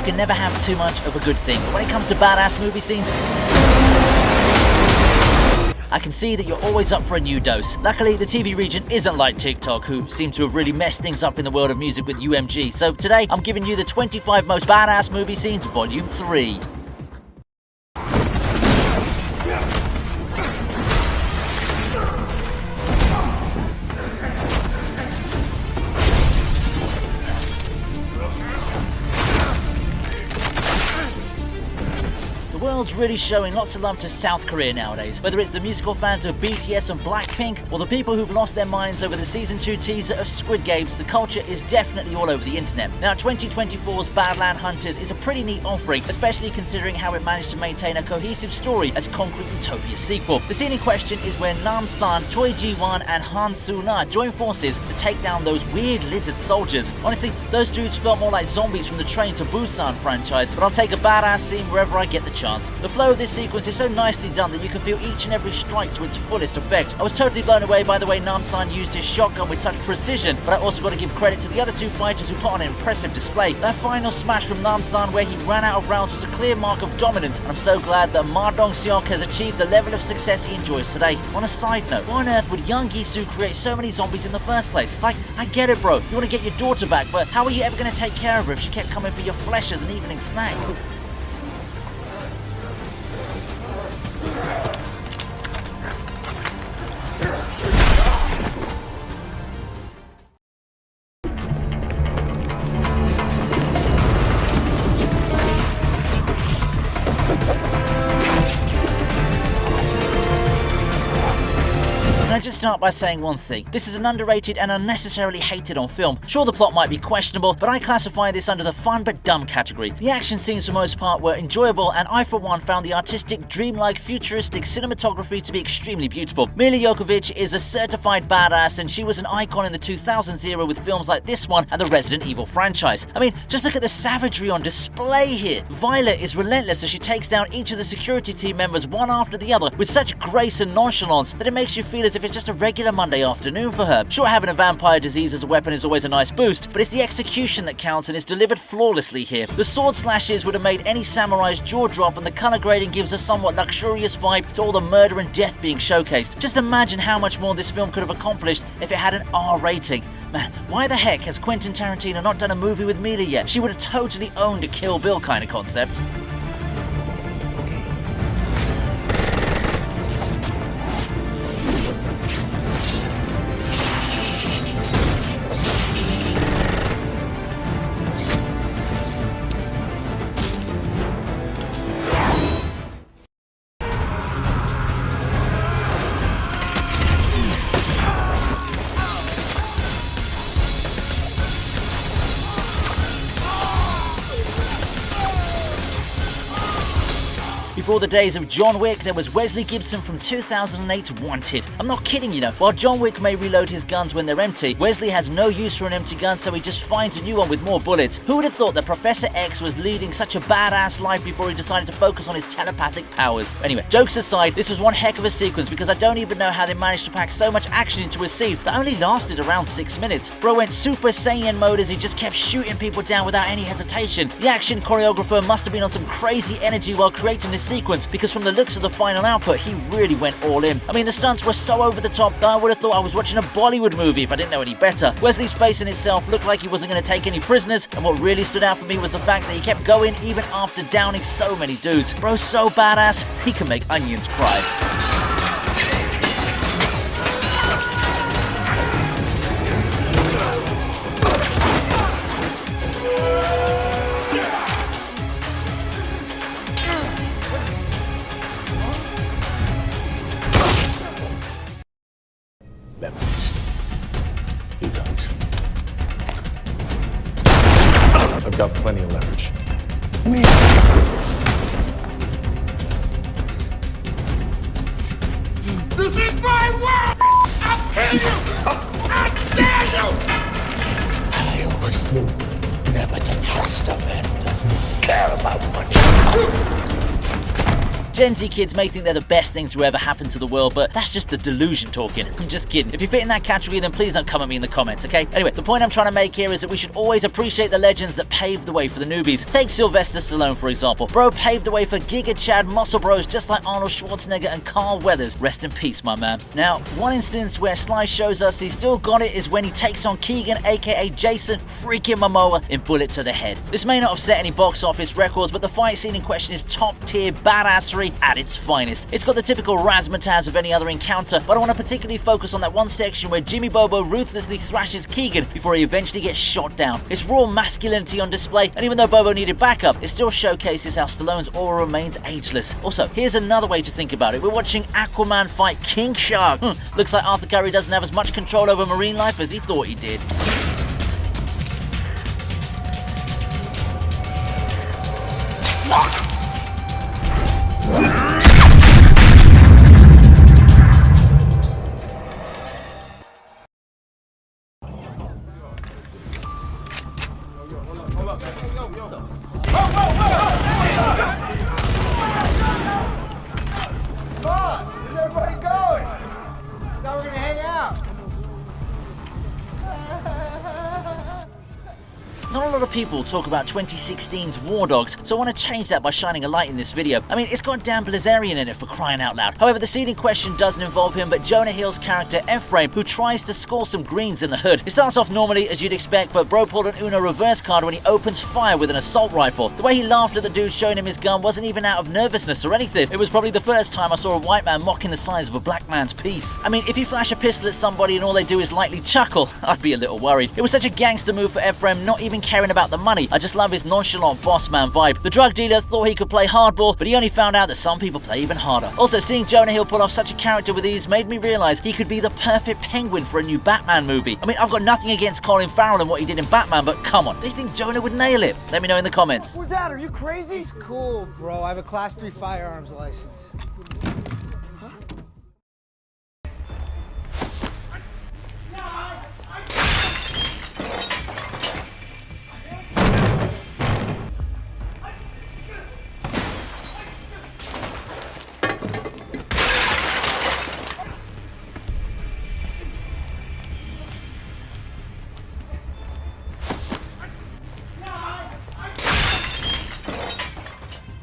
can never have too much of a good thing. But when it comes to badass movie scenes, I can see that you're always up for a new dose. Luckily, the TV Regent isn't like TikTok, who seem to have really messed things up in the world of music with UMG. So today, I'm giving you the 25 most badass movie scenes, Volume 3. The world's really showing lots of love to South Korea nowadays, whether it's the musical fans of BTS and Blackpink, or the people who've lost their minds over the Season 2 teaser of Squid Games. The culture is definitely all over the internet. Now, 2024's Badland Hunters is a pretty neat offering, especially considering how it managed to maintain a cohesive story as Concrete Utopia's sequel. The scene in question is where Nam-san, Choi Ji-won and Han Soo-na join forces to take down those weird lizard soldiers. Honestly, those dudes felt more like zombies from the Train to Busan franchise, but I'll take a badass scene wherever I get the chance. The flow of this sequence is so nicely done that you can feel each and every strike to its fullest effect. I was totally blown away by the way Nam-san used his shotgun with such precision, but I also got to give credit to the other two fighters who put on an impressive display. That final smash from Nam-san where he ran out of rounds was a clear mark of dominance, and I'm so glad that Ma Dong-seok has achieved the level of success he enjoys today. On a side note, why on earth would Young Gi-soo create so many zombies in the first place? Like, I get it bro, you want to get your daughter back, but how are you ever going to take care of her if she kept coming for your flesh as an evening snack? Can I just start by saying one thing? This is an underrated and unnecessarily hated on film. Sure, the plot might be questionable, but I classify this under the fun but dumb category. The action scenes for most part were enjoyable, and I for one found the artistic, dreamlike, futuristic cinematography to be extremely beautiful. Mila Jovovich is a certified badass, and she was an icon in the 2000s era with films like this one and the Resident Evil franchise. I mean, just look at the savagery on display here. Violet is relentless as she takes down each of the security team members one after the other with such grace and nonchalance that it makes you feel as if it's just a regular Monday afternoon for her. Sure, having a vampire disease as a weapon is always a nice boost, but it's the execution that counts, and it's delivered flawlessly here. The sword slashes would have made any samurai's jaw drop, and the color grading gives a somewhat luxurious vibe to all the murder and death being showcased. Just imagine how much more this film could have accomplished if it had an R rating. Man, why the heck has Quentin Tarantino not done a movie with Mila yet? She would have totally owned a Kill Bill kind of concept. Before the days of John Wick, there was Wesley Gibson from 2008's Wanted. I'm not kidding, you know. While John Wick may reload his guns when they're empty, Wesley has no use for an empty gun, so he just finds a new one with more bullets. Who would have thought that Professor X was leading such a badass life before he decided to focus on his telepathic powers? Anyway, jokes aside, this was one heck of a sequence because I don't even know how they managed to pack so much action into a scene that only lasted around 6 minutes. Bro went Super Saiyan mode as he just kept shooting people down without any hesitation. The action choreographer must have been on some crazy energy while creating this sequence, because from the looks of the final output, he really went all in. I mean, the stunts were so over the top that I would have thought I was watching a Bollywood movie if I didn't know any better. Wesley's face in itself looked like he wasn't going to take any prisoners, and what really stood out for me was the fact that he kept going even after downing so many dudes. Bro's so badass, he can make onions cry. Leverage. You don't. I've got plenty of leverage. Me. This is my world! I'll kill you! I dare you! I always knew never to trust a man who doesn't care about money. Gen Z kids may think they're the best thing to ever happen to the world, but that's just the delusion talking. I'm just kidding. If you fit in that category, then please don't come at me in the comments, okay? Anyway, the point I'm trying to make here is that we should always appreciate the legends that paved the way for the newbies. Take Sylvester Stallone, for example. Bro paved the way for Giga Chad muscle bros just like Arnold Schwarzenegger and Carl Weathers. Rest in peace, my man. Now, one instance where Sly shows us he's still got it is when he takes on Keegan, aka Jason freaking Momoa, in Bullet to the Head. This may not have set any box office records, but the fight scene in question is top tier badassery at its finest. It's got the typical razzmatazz of any other encounter, but I want to particularly focus on that one section where Jimmy Bobo ruthlessly thrashes Keegan before he eventually gets shot down. It's raw masculinity on display, and even though Bobo needed backup, it still showcases how Stallone's aura remains ageless. Also, here's another way to think about it. We're watching Aquaman fight King Shark. Looks like Arthur Curry doesn't have as much control over marine life as he thought he did. Not a lot of people talk about 2016's War Dogs, so I want to change that by shining a light in this video. I mean, it's got Dan Blazarian in it, for crying out loud. However, the scene in question doesn't involve him, but Jonah Hill's character Ephraim, who tries to score some greens in the hood. It starts off normally, as you'd expect, but bro pulled an Uno reverse card when he opens fire with an assault rifle. The way he laughed at the dude showing him his gun wasn't even out of nervousness or anything. It was probably the first time I saw a white man mocking the size of a black man's peace. I mean, if you flash a pistol at somebody and all they do is lightly chuckle, I'd be a little worried. It was such a gangster move for Ephraim, not even caring about the money. I just love his nonchalant boss man vibe. The drug dealer thought he could play hardball, but he only found out that some people play even harder. Also, seeing Jonah Hill pull off such a character with ease made me realize he could be the perfect Penguin for a new Batman movie. I mean, I've got nothing against Colin Farrell and what he did in Batman, but come on, do you think Jonah would nail it? Let me know in the comments. What's that? Are you crazy? It's cool, bro. I have a Class 3 firearms license.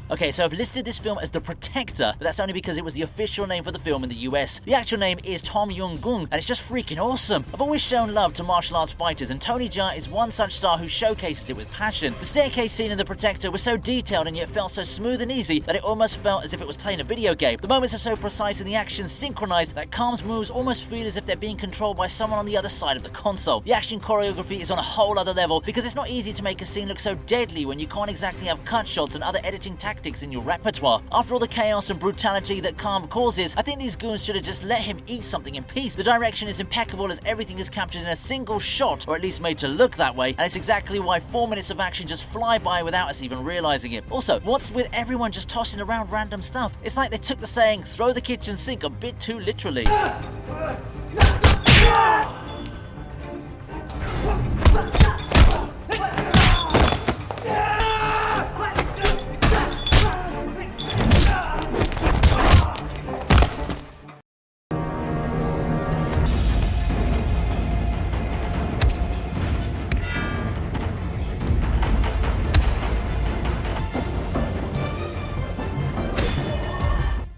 Okay, so I've listed this film as The Protector, but that's only because it was the official name for the film in the US. The actual name is Tom Yum-Goong, and it's just freaking awesome. I've always shown love to martial arts fighters, and Tony Jaa is one such star who showcases it with passion. The staircase scene in The Protector was so detailed and yet felt so smooth and easy that it almost felt as if it was playing a video game. The moments are so precise and the action synchronized that Kham's moves almost feel as if they're being controlled by someone on the other side of the console. The action choreography is on a whole other level because it's not easy to make a scene look so deadly when you can't exactly have cut shots and other editing tactics in your repertoire. After all the chaos and brutality that Kham causes, I think these goons should have just let him eat something in peace. The direction is impeccable as everything is captured in a single shot, or at least made to look that way, and it's exactly why 4 minutes of action just fly by without us even realizing it. Also, what's with everyone just tossing around random stuff? It's like they took the saying, throw the kitchen sink, a bit too literally.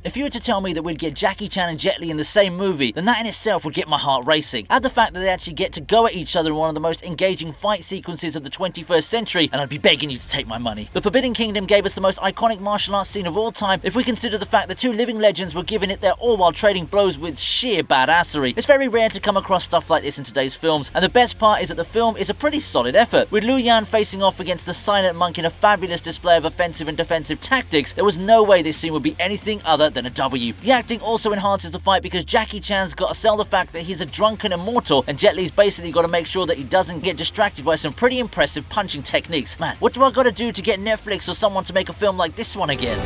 If you were to tell me that we'd get Jackie Chan and Jet Li in the same movie, then that in itself would get my heart racing. Add the fact that they actually get to go at each other in one of the most engaging fight sequences of the 21st century, and I'd be begging you to take my money. The Forbidden Kingdom gave us the most iconic martial arts scene of all time if we consider the fact that two living legends were giving it their all while trading blows with sheer badassery. It's very rare to come across stuff like this in today's films, and the best part is that the film is a pretty solid effort. With Liu Yan facing off against the Silent Monk in a fabulous display of offensive and defensive tactics, there was no way this scene would be anything other than a W. The acting also enhances the fight because Jackie Chan's got to sell the fact that he's a drunken immortal, and Jet Li's basically got to make sure that he doesn't get distracted by some pretty impressive punching techniques. Man, what do I got to do to get Netflix or someone to make a film like this one again?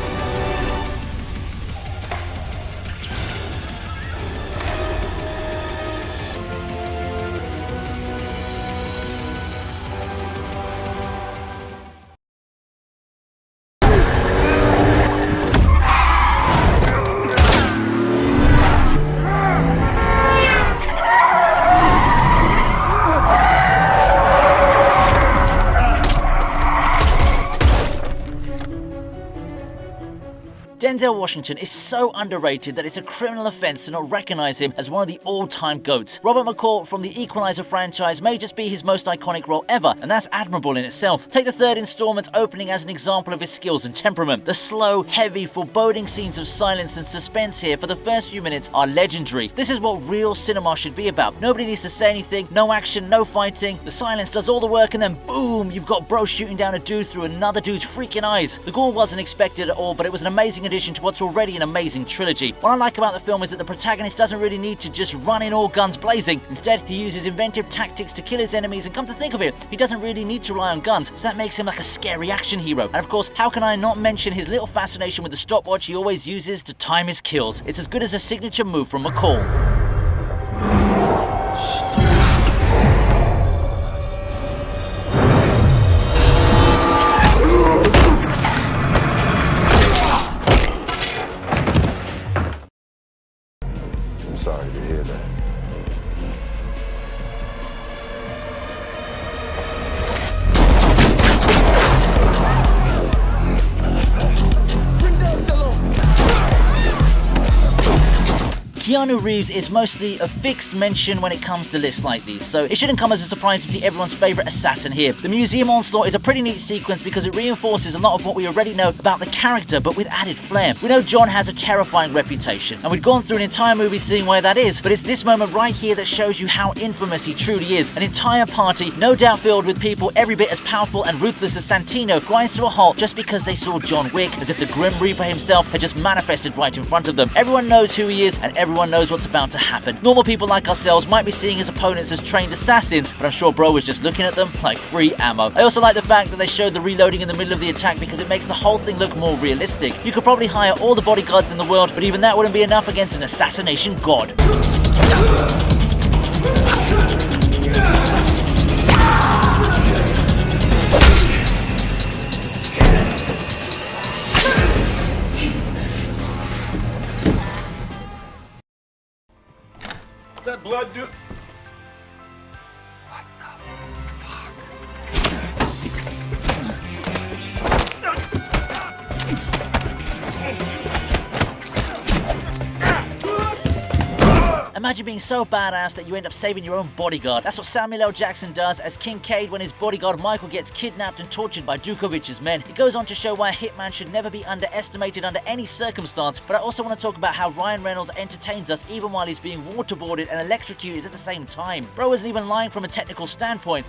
Denzel Washington is so underrated that it's a criminal offense to not recognize him as one of the all-time GOATs. Robert McCall from the Equalizer franchise may just be his most iconic role ever, and that's admirable in itself. Take the third installment's opening as an example of his skills and temperament. The slow, heavy, foreboding scenes of silence and suspense here for the first few minutes are legendary. This is what real cinema should be about. Nobody needs to say anything, no action, no fighting. The silence does all the work, and then boom, you've got bro shooting down a dude through another dude's freaking eyes. The gore wasn't expected at all, but it was an amazing addition to what's already an amazing trilogy. What I like about the film is that the protagonist doesn't really need to just run in all guns blazing. Instead, he uses inventive tactics to kill his enemies, and come to think of it, he doesn't really need to rely on guns, so that makes him like a scary action hero. And of course, how can I not mention his little fascination with the stopwatch he always uses to time his kills? It's as good as a signature move from McCall. I'm sorry to hear that. Keanu Reeves is mostly a fixed mention when it comes to lists like these, so it shouldn't come as a surprise to see everyone's favourite assassin here. The museum onslaught is a pretty neat sequence because it reinforces a lot of what we already know about the character, but with added flair. We know John has a terrifying reputation, and we've gone through an entire movie seeing why that is, but it's this moment right here that shows you how infamous he truly is. An entire party, no doubt filled with people every bit as powerful and ruthless as Santino, grinds to a halt just because they saw John Wick, as if the Grim Reaper himself had just manifested right in front of them. Everyone knows who he is, and everyone knows what's about to happen. Normal people like ourselves might be seeing his opponents as trained assassins, but I'm sure bro was just looking at them like free ammo. I also like the fact that they showed the reloading in the middle of the attack because it makes the whole thing look more realistic. You could probably hire all the bodyguards in the world, but even that wouldn't be enough against an assassination god. That blood, dude. Imagine being so badass that you end up saving your own bodyguard. That's what Samuel L. Jackson does as Kincaid when his bodyguard Michael gets kidnapped and tortured by Dukovic's men. It goes on to show why a hitman should never be underestimated under any circumstance, but I also want to talk about how Ryan Reynolds entertains us even while he's being waterboarded and electrocuted at the same time. Bro isn't even lying from a technical standpoint.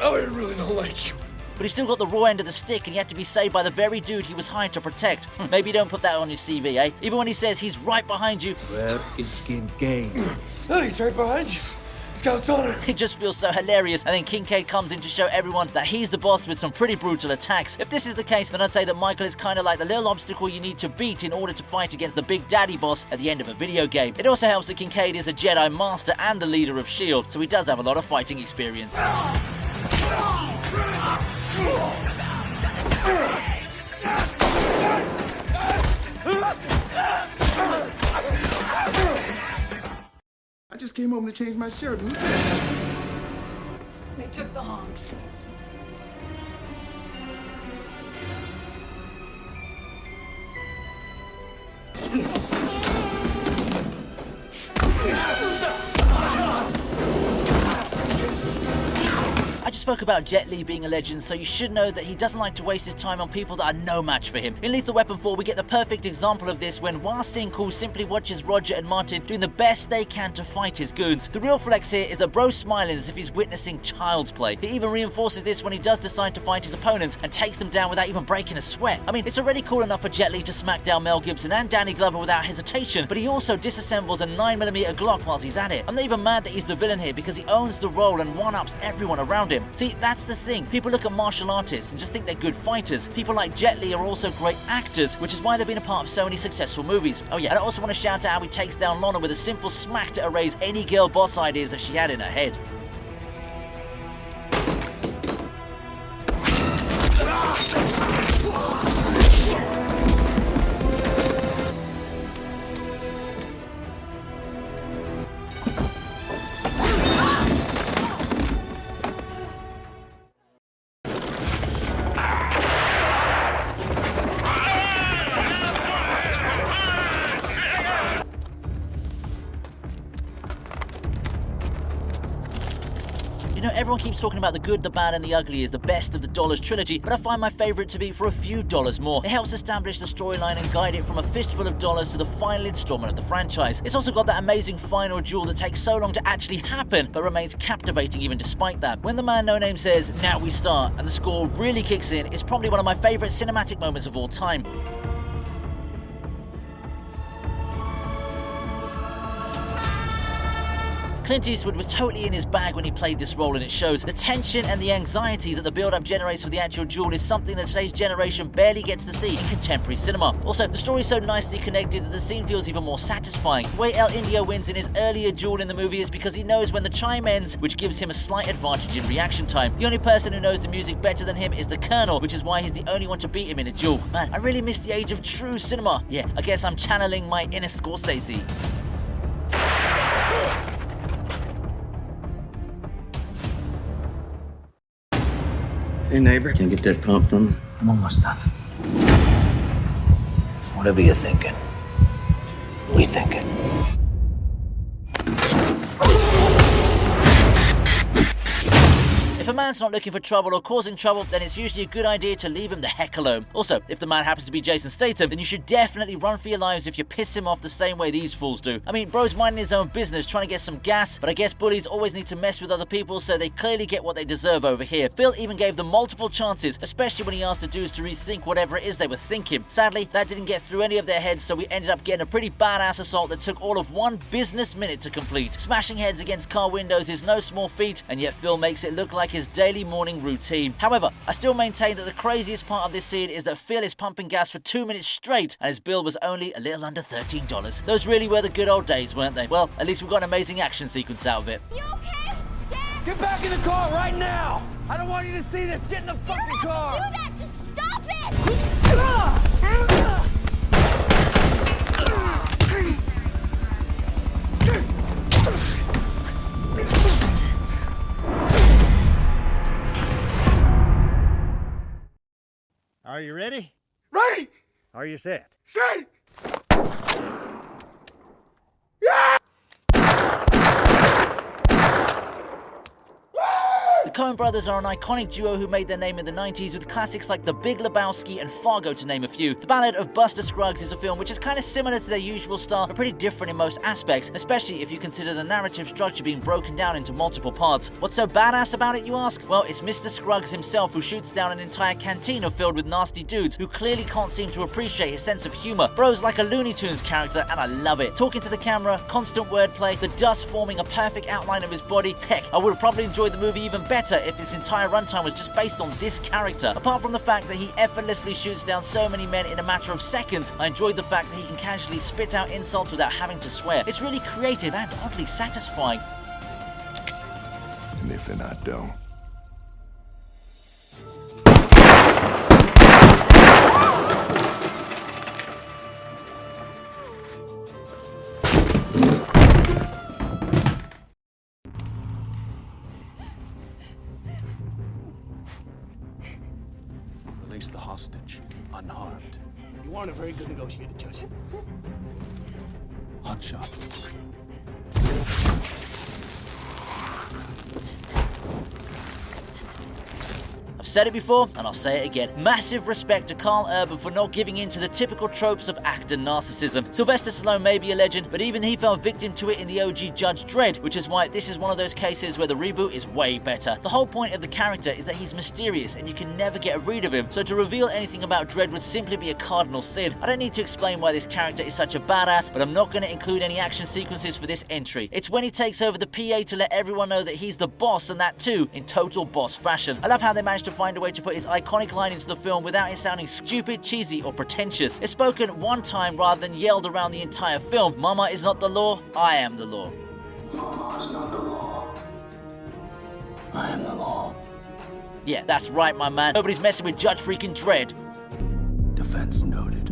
I really don't like you. But he's still got the raw end of the stick, and he had to be saved by the very dude he was hired to protect. Maybe don't put that on your CV, eh? Even when he says he's right behind you. Where is Kincaid? Oh, he's right behind you. Scout's honor. It just feels so hilarious, and then Kincaid comes in to show everyone that he's the boss with some pretty brutal attacks. If this is the case, then I'd say that Michael is kind of like the little obstacle you need to beat in order to fight against the big daddy boss at the end of a video game. It also helps that Kincaid is a Jedi Master and the leader of S.H.I.E.L.D., so he does have a lot of fighting experience. I just came home to change my shirt. They took the honks. I just spoke about Jet Li being a legend, so you should know that he doesn't like to waste his time on people that are no match for him. In Lethal Weapon 4, we get the perfect example of this when while staying cool simply watches Roger and Martin doing the best they can to fight his goons. The real flex here is that bro smiling as if he's witnessing child's play. He even reinforces this when he does decide to fight his opponents and takes them down without even breaking a sweat. I mean, it's already cool enough for Jet Li to smack down Mel Gibson and Danny Glover without hesitation, but he also disassembles a 9mm Glock whilst he's at it. I'm not even mad that he's the villain here because he owns the role and one-ups everyone around him. See, that's the thing. People look at martial artists and just think they're good fighters. People like Jet Li are also great actors, which is why they've been a part of so many successful movies. Oh yeah, and I also want to shout out how he takes down Lana with a simple smack to erase any girl boss ideas that she had in her head. everyone keeps talking about the good, the bad, and the ugly is the best of the Dollars trilogy, but I find my favorite to be for a few dollars more. It helps establish the storyline and guide it from a fistful of dollars to the final installment of the franchise. It's also got that amazing final duel that takes so long to actually happen, but remains captivating even despite that. When the man No Name says, "Now we start," and the score really kicks in, it's probably one of my favorite cinematic moments of all time. Clint Eastwood was totally in his bag when he played this role, and it shows. The tension and the anxiety that the build-up generates for the actual duel is something that today's generation barely gets to see in contemporary cinema. Also, the story's so nicely connected that the scene feels even more satisfying. The way El Indio wins in his earlier duel in the movie is because he knows when the chime ends, which gives him a slight advantage in reaction time. The only person who knows the music better than him is the Colonel, which is why he's the only one to beat him in a duel. Man, I really miss the age of true cinema. Yeah, I guess I'm channeling my inner Scorsese. Hey neighbor, can you get that pump from me? I'm almost done. Whatever you're thinking, we thinking. If a man's not looking for trouble or causing trouble, then it's usually a good idea to leave him the heck alone. Also, if the man happens to be Jason Statham, then you should definitely run for your lives if you piss him off the same way these fools do. I mean, bro's minding his own business, trying to get some gas, but I guess bullies always need to mess with other people, so they clearly get what they deserve over here. Phil even gave them multiple chances, especially when he asked the dudes to rethink whatever it is they were thinking. Sadly, that didn't get through any of their heads, so we ended up getting a pretty badass assault that took all of 1 business minute to complete. Smashing heads against car windows is no small feat, and yet Phil makes it look like his daily morning routine. However, I still maintain that the craziest part of this scene is that Phil is pumping gas for 2 minutes straight, and his bill was only a little under $13. Those really were the good old days, weren't they? Well, at least we got an amazing action sequence out of it. You okay, Dad? Get back in the car right now! I don't want you to see this. Get in the fucking car! You don't have to do that. Just stop it! Are you ready? Ready? Are you set? Set! The Coen brothers are an iconic duo who made their name in the 90s with classics like The Big Lebowski and Fargo, to name a few. The Ballad of Buster Scruggs is a film which is kind of similar to their usual style, but pretty different in most aspects, especially if you consider the narrative structure being broken down into multiple parts. What's so badass about it, you ask? Well, it's Mr. Scruggs himself who shoots down an entire cantina filled with nasty dudes who clearly can't seem to appreciate his sense of humor. Bro's like a Looney Tunes character, and I love it. Talking to the camera, constant wordplay, the dust forming a perfect outline of his body. Heck, I would have probably enjoyed the movie even better if its entire runtime was just based on this character. Apart from the fact that he effortlessly shoots down so many men in a matter of seconds, I enjoyed the fact that he can casually spit out insults without having to swear. It's really creative and oddly satisfying. And if I don't. Release the hostage, unharmed. You aren't a very good negotiator, Judge. Hotshot. I've said it before, and I'll say it again. Massive respect to Carl Urban for not giving in to the typical tropes of actor narcissism. Sylvester Stallone may be a legend, but even he fell victim to it in the OG Judge Dredd, which is why this is one of those cases where the reboot is way better. The whole point of the character is that he's mysterious, and you can never get a read of him, so to reveal anything about Dredd would simply be a cardinal sin. I don't need to explain why this character is such a badass, but I'm not going to include any action sequences for this entry. It's when he takes over the PA to let everyone know that he's the boss, and that too, in total boss fashion. I love how they managed to find a way to put his iconic line into the film without it sounding stupid, cheesy, or pretentious. It's spoken one time rather than yelled around the entire film. Mama is not the law, I am the law. Mama is not the law. I am the law. Yeah, that's right, my man. Nobody's messing with Judge freaking Dredd. Defense noted.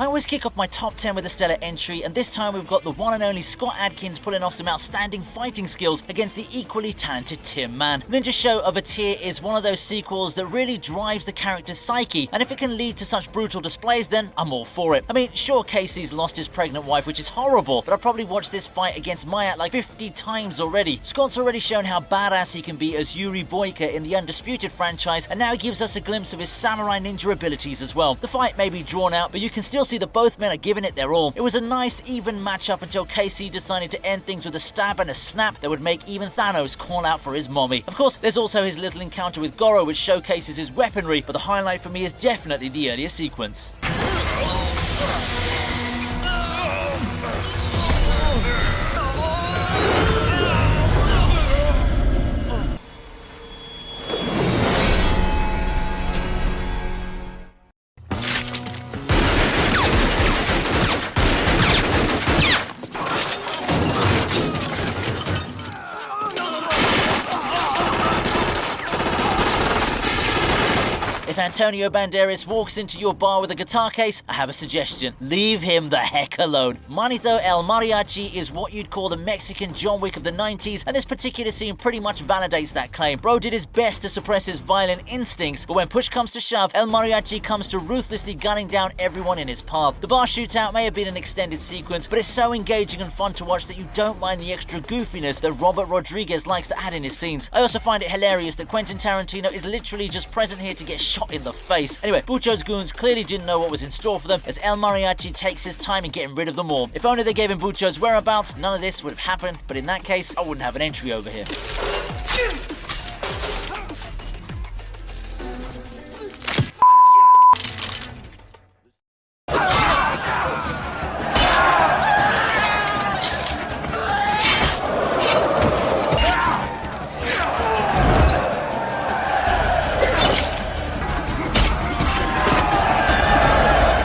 I always kick off my top 10 with a stellar entry, and this time we've got the one and only Scott Adkins pulling off some outstanding fighting skills against the equally talented Tin Man. Ninja Show of a Tear is one of those sequels that really drives the character's psyche, and if it can lead to such brutal displays, then I'm all for it. I mean, sure, Casey's lost his pregnant wife, which is horrible, but I've probably watched this fight against Mayat like 50 times already. Scott's already shown how badass he can be as Yuri Boyka in the Undisputed franchise, and now he gives us a glimpse of his samurai ninja abilities as well. The fight may be drawn out, but you can still see that both men are giving it their all. It was a nice, even matchup until Casey decided to end things with a stab and a snap that would make even Thanos call out for his mommy. Of course, there's also his little encounter with Goro, which showcases his weaponry, but the highlight for me is definitely the earlier sequence. If Antonio Banderas walks into your bar with a guitar case, I have a suggestion. Leave him the heck alone. Manito El Mariachi is what you'd call the Mexican John Wick of the 90s, and this particular scene pretty much validates that claim. Bro did his best to suppress his violent instincts, but when push comes to shove, El Mariachi comes to ruthlessly gunning down everyone in his path. The bar shootout may have been an extended sequence, but it's so engaging and fun to watch that you don't mind the extra goofiness that Robert Rodriguez likes to add in his scenes. I also find it hilarious that Quentin Tarantino is literally just present here to get shot in the face. Anyway, Bucho's goons clearly didn't know what was in store for them, as El Mariachi takes his time in getting rid of them all. If only they gave him Bucho's whereabouts, none of this would have happened, but in that case, I wouldn't have an entry over here.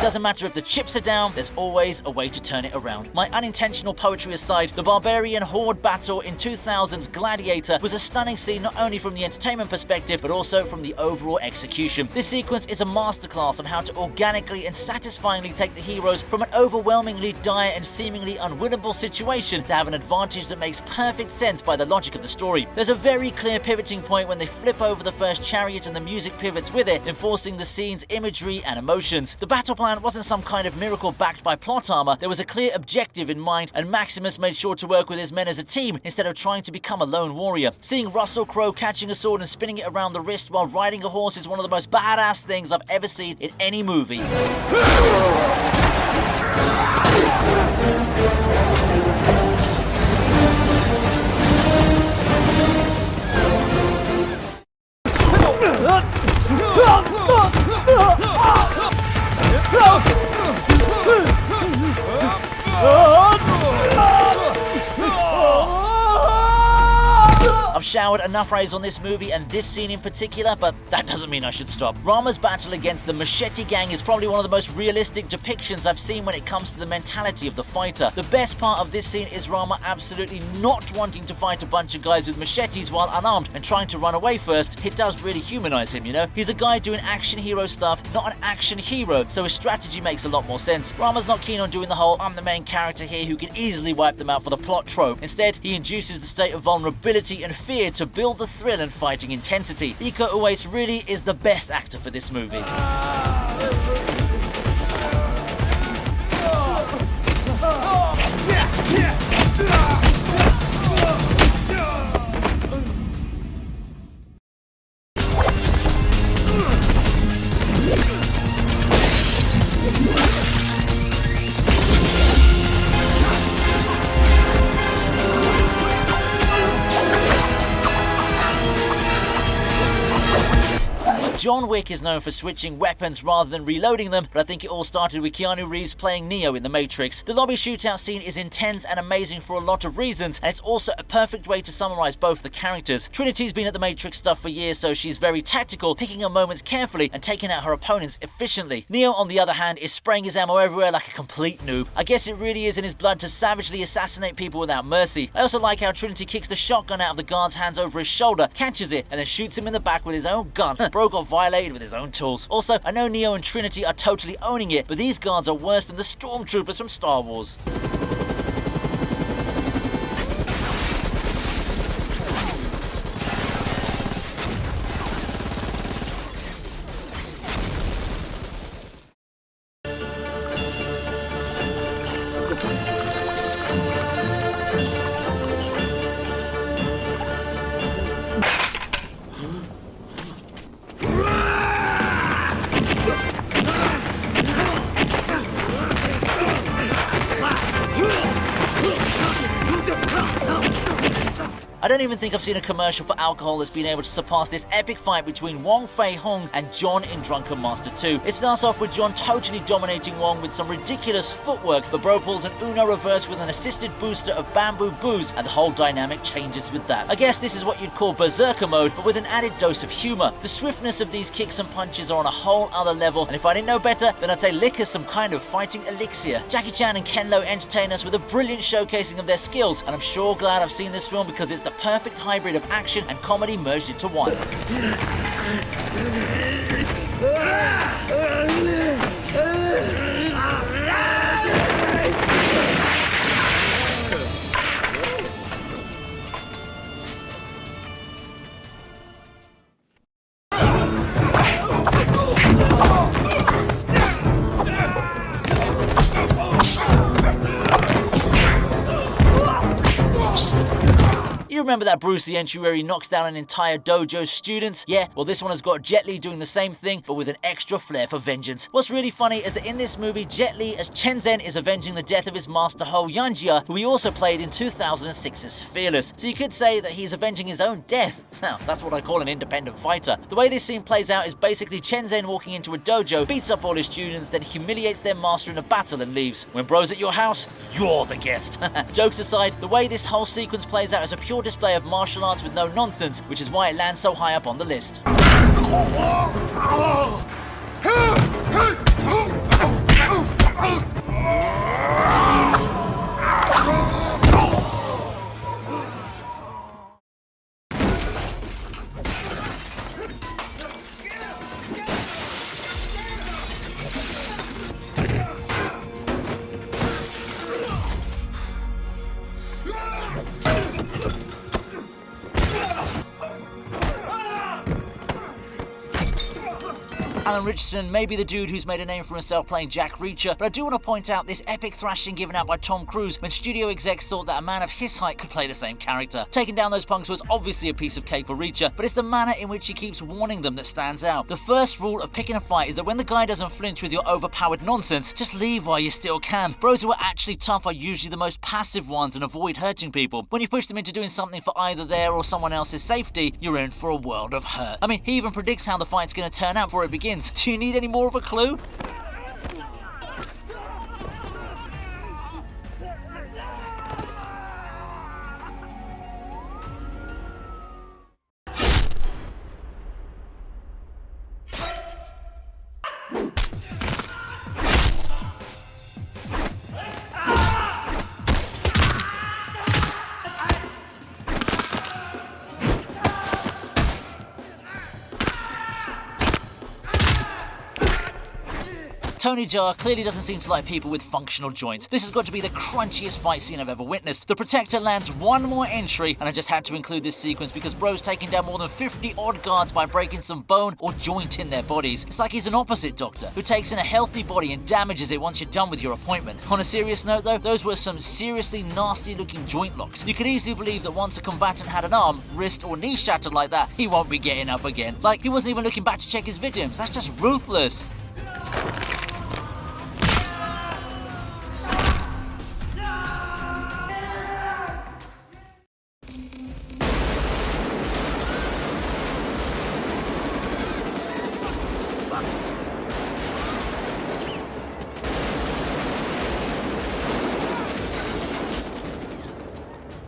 Doesn't matter if the chips are down, there's always a way to turn it around. My unintentional poetry aside, the Barbarian Horde battle in 2000's Gladiator was a stunning scene not only from the entertainment perspective, but also from the overall execution. This sequence is a masterclass on how to organically and satisfyingly take the heroes from an overwhelmingly dire and seemingly unwinnable situation to have an advantage that makes perfect sense by the logic of the story. There's a very clear pivoting point when they flip over the first chariot and the music pivots with it, enforcing the scene's imagery and emotions. The battle plan wasn't some kind of miracle backed by plot armor. There was a clear objective in mind, and Maximus made sure to work with his men as a team instead of trying to become a lone warrior. Seeing Russell Crowe catching a sword and spinning it around the wrist while riding a horse is one of the most badass things I've ever seen in any movie. I've showered enough praise on this movie and this scene in particular, but that doesn't mean I should stop. Rama's battle against the Machete Gang is probably one of the most realistic depictions I've seen when it comes to the mentality of the fighter. The best part of this scene is Rama absolutely not wanting to fight a bunch of guys with machetes while unarmed and trying to run away first. It does really humanize him, you know? He's a guy doing action hero stuff, not an action hero, so his strategy makes a lot more sense. Rama's not keen on doing the whole I'm the main character here who can easily wipe them out for the plot trope. Instead, he induces the state of vulnerability and fear to build the thrill and fighting intensity. Iko Uwais really is the best actor for this movie. John Wick is known for switching weapons rather than reloading them, but I think it all started with Keanu Reeves playing Neo in The Matrix. The lobby shootout scene is intense and amazing for a lot of reasons, and it's also a perfect way to summarize both the characters. Trinity's been at the Matrix stuff for years, so she's very tactical, picking her moments carefully and taking out her opponents efficiently. Neo, on the other hand, is spraying his ammo everywhere like a complete noob. I guess it really is in his blood to savagely assassinate people without mercy. I also like how Trinity kicks the shotgun out of the guard's hands over his shoulder, catches it, and then shoots him in the back with his own gun. Bro got violated with his own tools. Also, I know Neo and Trinity are totally owning it, but these guards are worse than the stormtroopers from Star Wars. I don't even think I've seen a commercial for alcohol that's been able to surpass this epic fight between Wong Fei-hung and John in Drunken Master II. It starts off with John totally dominating Wong with some ridiculous footwork, but bro pulls an Uno reverse with an assisted booster of bamboo booze, and the whole dynamic changes with that. I guess this is what you'd call berserker mode, but with an added dose of humor. The swiftness of these kicks and punches are on a whole other level, and if I didn't know better, then I'd say liquor's some kind of fighting elixir. Jackie Chan and Ken Lo entertain us with a brilliant showcasing of their skills, and I'm sure glad I've seen this film because it's the perfect hybrid of action and comedy merged into one. You remember that Bruce Lee entry where he knocks down an entire dojo's students? Yeah, well this one has got Jet Li doing the same thing, but with an extra flair for vengeance. What's really funny is that in this movie, Jet Li as Chen Zhen is avenging the death of his master Ho Yanjia, who he also played in 2006's Fearless. So you could say that he's avenging his own death. Now, that's what I call an independent fighter. The way this scene plays out is basically Chen Zhen walking into a dojo, beats up all his students, then humiliates their master in a battle and leaves. When bro's at your house, you're the guest. Jokes aside, the way this whole sequence plays out is a pure display of martial arts with no nonsense, which is why it lands so high up on the list. Alan Richardson may be the dude who's made a name for himself playing Jack Reacher, but I do want to point out this epic thrashing given out by Tom Cruise when studio execs thought that a man of his height could play the same character. Taking down those punks was obviously a piece of cake for Reacher, but it's the manner in which he keeps warning them that stands out. The first rule of picking a fight is that when the guy doesn't flinch with your overpowered nonsense, just leave while you still can. Bros who are actually tough are usually the most passive ones and avoid hurting people. When you push them into doing something for either their or someone else's safety, you're in for a world of hurt. I mean, he even predicts how the fight's going to turn out before it begins. Do you need any more of a clue? Tony Jaa clearly doesn't seem to like people with functional joints. This has got to be the crunchiest fight scene I've ever witnessed. The Protector lands one more entry, and I just had to include this sequence because bro's taking down more than 50 odd guards by breaking some bone or joint in their bodies. It's like he's an opposite doctor who takes in a healthy body and damages it once you're done with your appointment. On a serious note though, those were some seriously nasty looking joint locks. You could easily believe that once a combatant had an arm, wrist or knee shattered like that, he won't be getting up again. Like, he wasn't even looking back to check his victims. That's just ruthless.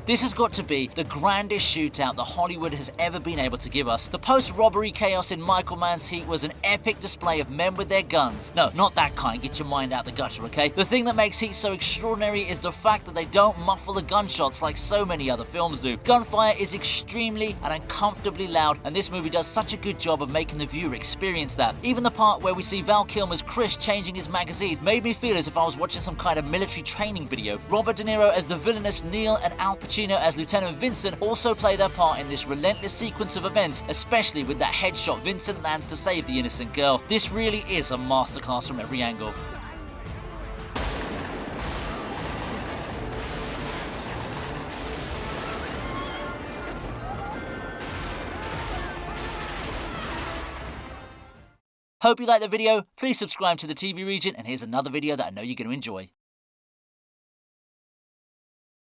This has got to be the grandest shootout that Hollywood has ever been able to give us. The post-robbery chaos in Michael Mann's Heat was an epic display of men with their guns. No, not that kind, get your mind out the gutter, okay? The thing that makes Heat so extraordinary is the fact that they don't muffle the gunshots like so many other films do. Gunfire is extremely and uncomfortably loud, and this movie does such a good job of making the viewer experience that. Even the part where we see Val Kilmer's Chris changing his magazine made me feel as if I was watching some kind of military training video. Robert De Niro as the villainous Neil and Al Pacino as Lieutenant Vincent also play their part in this relentless sequence of events, especially with that headshot Vincent lands to save the innocent girl. This really is a masterclass from every angle. Hope you liked the video. Please subscribe to the TV Regent, and here's another video that I know you're going to enjoy.